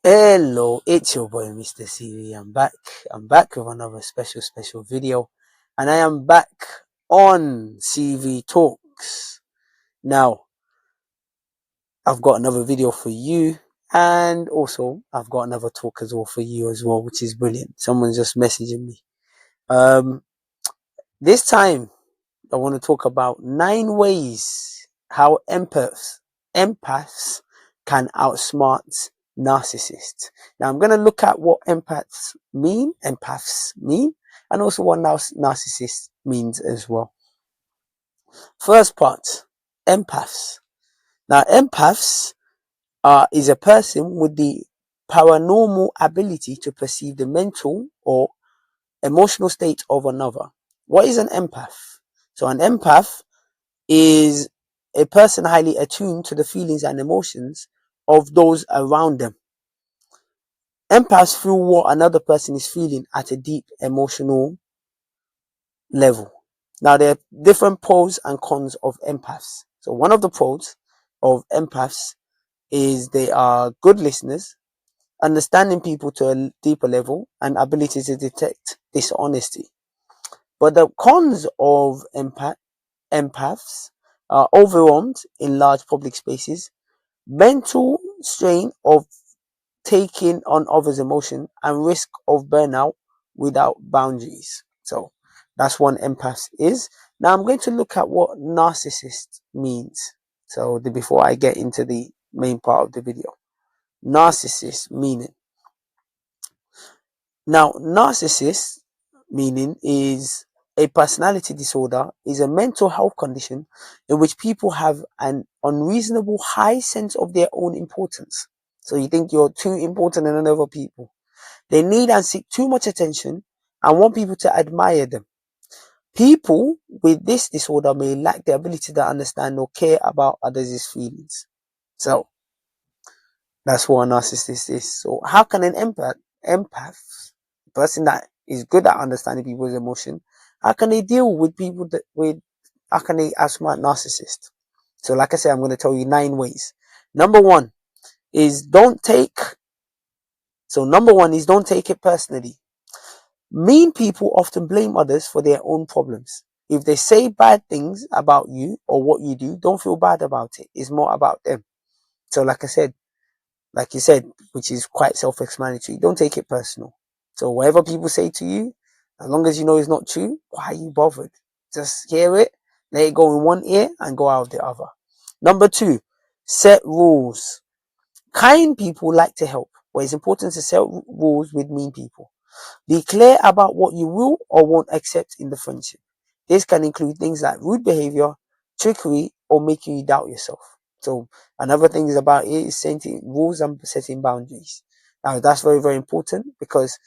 Hello, it's your boy MrCV. I'm back. I'm back with another special video, and I am back on CV Talks. Now, I've got another video for you, and also I've got another talk as well for you as well, which is brilliant. Someone's just messaging me. Um, this time I want to talk about 9 ways how empaths can outsmart narcissists. Now I'm going to look at what empaths mean, and also what narcissist means as well. First part, empaths. Now empaths is a person with the paranormal ability to perceive the mental or emotional state of another. What is an empath? So an empath is a person highly attuned to the feelings and emotions of those around them. Empaths feel what another person is feeling at a deep emotional level. Now, there are different pros and cons of empaths. So, one of the pros of empaths is they are good listeners, understanding people to a deeper level, and ability to detect dishonesty. But the cons of empaths are overwhelmed in large public spaces, mental strain of taking on others' emotion, and risk of burnout without boundaries. So that's what empath is. Now I'm going to look at what narcissist means. So before I get into the main part of the video, narcissist meaning. Now narcissist meaning is a personality disorder, is a mental health condition in which people have an unreasonable high sense of their own importance. So you think you're too important than other people. They need and seek too much attention and want people to admire them. People with this disorder may lack the ability to understand or care about others' feelings. So that's what a narcissist is. So how can an empath, a person that is good at understanding people's emotion, how can they deal with people how can they outsmart narcissists? So like I said, I'm going to tell you 9 ways. Number one is don't take don't take it personally. Mean people often blame others for their own problems. If they say bad things about you or what you do, don't feel bad about it. It's more about them. So like you said, which is quite self-explanatory, don't take it personal. So whatever people say to you, as long as you know it's not true, why are you bothered? Just hear it, let it go in one ear and go out of the other. Number two, set rules. Kind people like to help, but it's important to set rules with mean people. Be clear about what you will or won't accept in the friendship. This can include things like rude behavior, trickery, or making you doubt yourself. So another thing is about it is setting rules and setting boundaries. Now that's very important because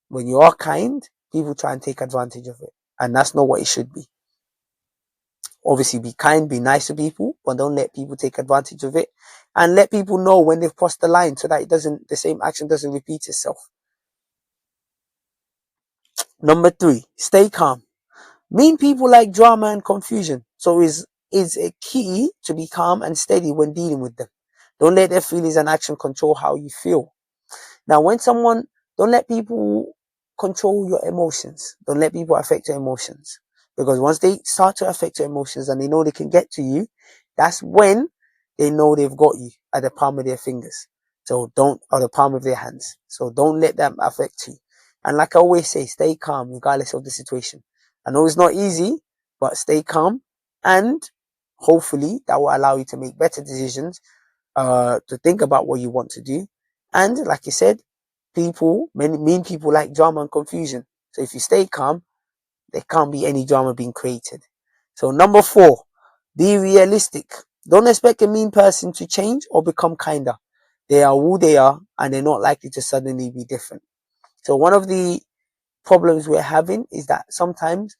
when you are kind, people try and take advantage of it, and that's not what it should be. Obviously, be kind, be nice to people, but don't let people take advantage of it, and let people know when they've crossed the line so that the same action doesn't repeat itself. Number three, stay calm. Mean people like drama and confusion, so is a key to be calm and steady when dealing with them. Don't let their feelings and action control how you feel. Now, don't let people control your emotions. Don't let people affect your emotions. Because once they start to affect your emotions and they know they can get to you, that's when they know they've got you at the palm of their fingers. Or the palm of their hands. So don't let them affect you. And like I always say, stay calm regardless of the situation. I know it's not easy, but stay calm, and hopefully that will allow you to make better decisions, to think about what you want to do. And like you said, mean people like drama and confusion. So if you stay calm, there can't be any drama being created. So number four, be realistic. Don't expect a mean person to change or become kinder. They are who they are, and they're not likely to suddenly be different. So one of the problems we're having is that sometimes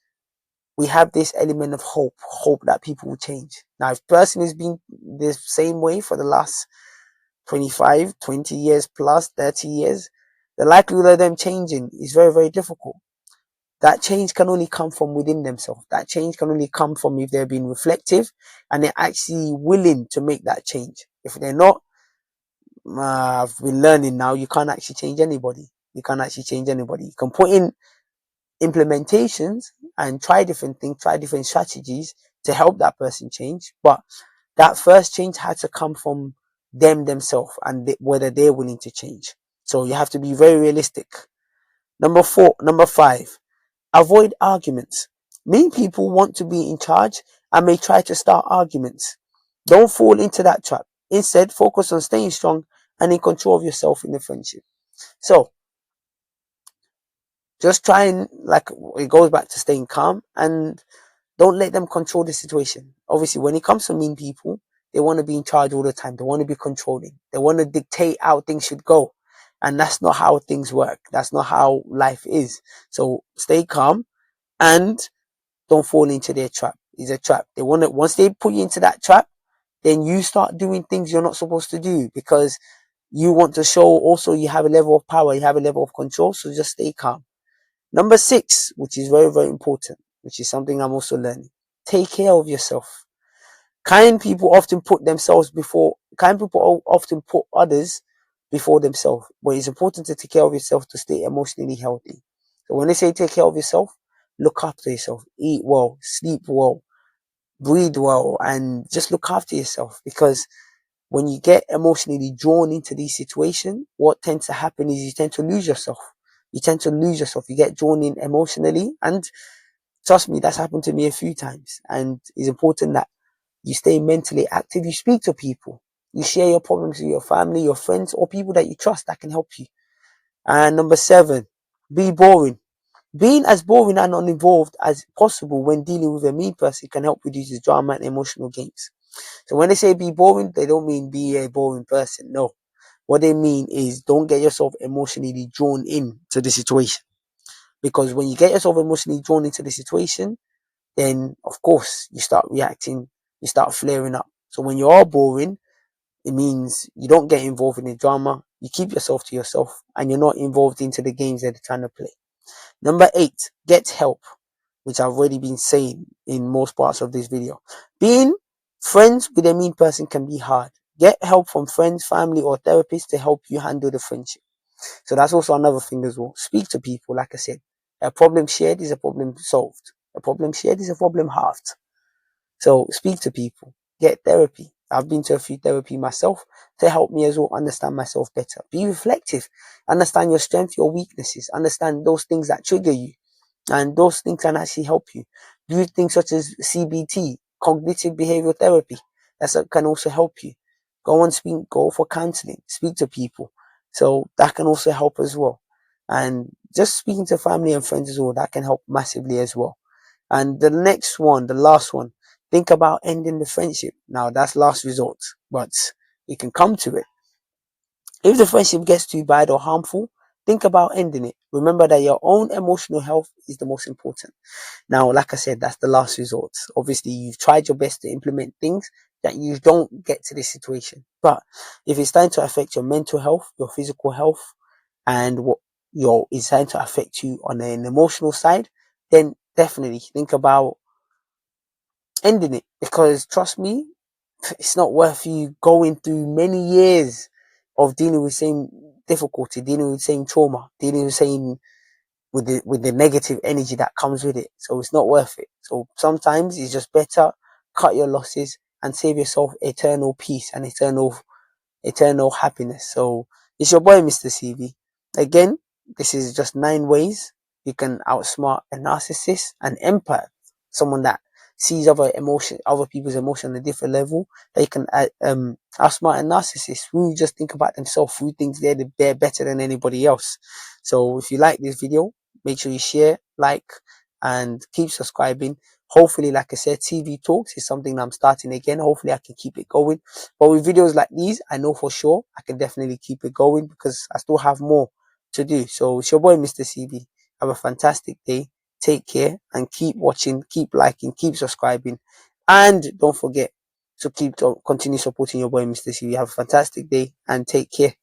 we have this element of hope that people will change. Now, if a person has been the same way for the last 25, 20 years plus, 30 years, the likelihood of them changing is very difficult. That change can only come from within themselves. That change can only come from if they're being reflective and they're actually willing to make that change. If they're not, I've been learning now, you can't actually change anybody. You can't actually change anybody. You can put in implementations and try different things, try different strategies to help that person change. But that first change had to come from them themselves and whether they're willing to change. So you have to be very realistic. Number five, avoid arguments. Mean people want to be in charge and may try to start arguments. Don't fall into that trap. Instead, focus on staying strong and in control of yourself in the friendship. So just try and, like, it goes back to staying calm and don't let them control the situation. Obviously, when it comes to mean people, they want to be in charge all the time. They want to be controlling. They want to dictate how things should go. And that's not how things work. That's not how life is. So stay calm and don't fall into their trap. It's a trap. They want to, once they put you into that trap, then you start doing things you're not supposed to do because you want to show also you have a level of power, you have a level of control. So just stay calm. Number six, which is very, very important, which is something I'm also learning. Take care of yourself. Kind people often put others before themselves. But it's important to take care of yourself to stay emotionally healthy. So when they say take care of yourself, look after yourself. Eat well, sleep well, breathe well, and just look after yourself. Because when you get emotionally drawn into these situations, what tends to happen is you tend to lose yourself. You tend to lose yourself. You get drawn in emotionally. And trust me, that's happened to me a few times. And it's important that you stay mentally active. You speak to people. You share your problems with your family, your friends, or people that you trust that can help you. And number seven, be boring. Being as boring and uninvolved as possible when dealing with a mean person can help reduce the drama and emotional gains. So when they say be boring, they don't mean be a boring person. No. What they mean is don't get yourself emotionally drawn in to the situation. Because when you get yourself emotionally drawn into the situation, then of course you start reacting, you start flaring up. So when you are boring, it means you don't get involved in the drama, you keep yourself to yourself, and you're not involved into the games that they're trying to play. Number eight, get help, which I've already been saying in most parts of this video. Being friends with a mean person can be hard. Get help from friends, family, or therapists to help you handle the friendship. So that's also another thing as well. Speak to people, like I said. A problem shared is a problem solved. A problem shared is a problem halved. So speak to people. Get therapy. I've been to a few therapy myself to help me as well understand myself better. Be reflective. Understand your strengths, your weaknesses. Understand those things that trigger you. And those things can actually help you. Do things such as CBT, cognitive behavioral therapy. That can also help you. Go for counseling, speak to people. So that can also help as well. And just speaking to family and friends as well, that can help massively as well. And the next one, the last one, think about ending the friendship. Now that's last resort, but you can come to it. If the friendship gets too bad or harmful, think about ending it. Remember that your own emotional health is the most important. Now, like I said, that's the last resort. Obviously, you've tried your best to implement things that you don't get to this situation. But if it's starting to affect your mental health, your physical health, and what is starting to affect you on an emotional side, then definitely think about ending it. Because trust me, it's not worth you going through many years of dealing with the same difficulty, dealing with the same trauma, dealing with the same with the negative energy that comes with it. So it's not worth it. So sometimes it's just better cut your losses and save yourself eternal peace and eternal happiness. So it's your boy Mr. CV. Again, this is just 9 ways you can outsmart a narcissist, an empath, someone that sees other people's emotion on a different level. They can outsmart a narcissist who just think about themselves, who thinks they're better than anybody else. So if you like this video, make sure you share, like, and keep subscribing. Hopefully, like I said, TV Talks is something that I'm starting again. Hopefully I can keep it going. But with videos like these, I know for sure I can definitely keep it going because I still have more to do. So it's your boy, Mr. CV. Have a fantastic day. Take care and keep watching, keep liking, keep subscribing. And don't forget to continue supporting your boy, Mr. CV. Have a fantastic day and take care.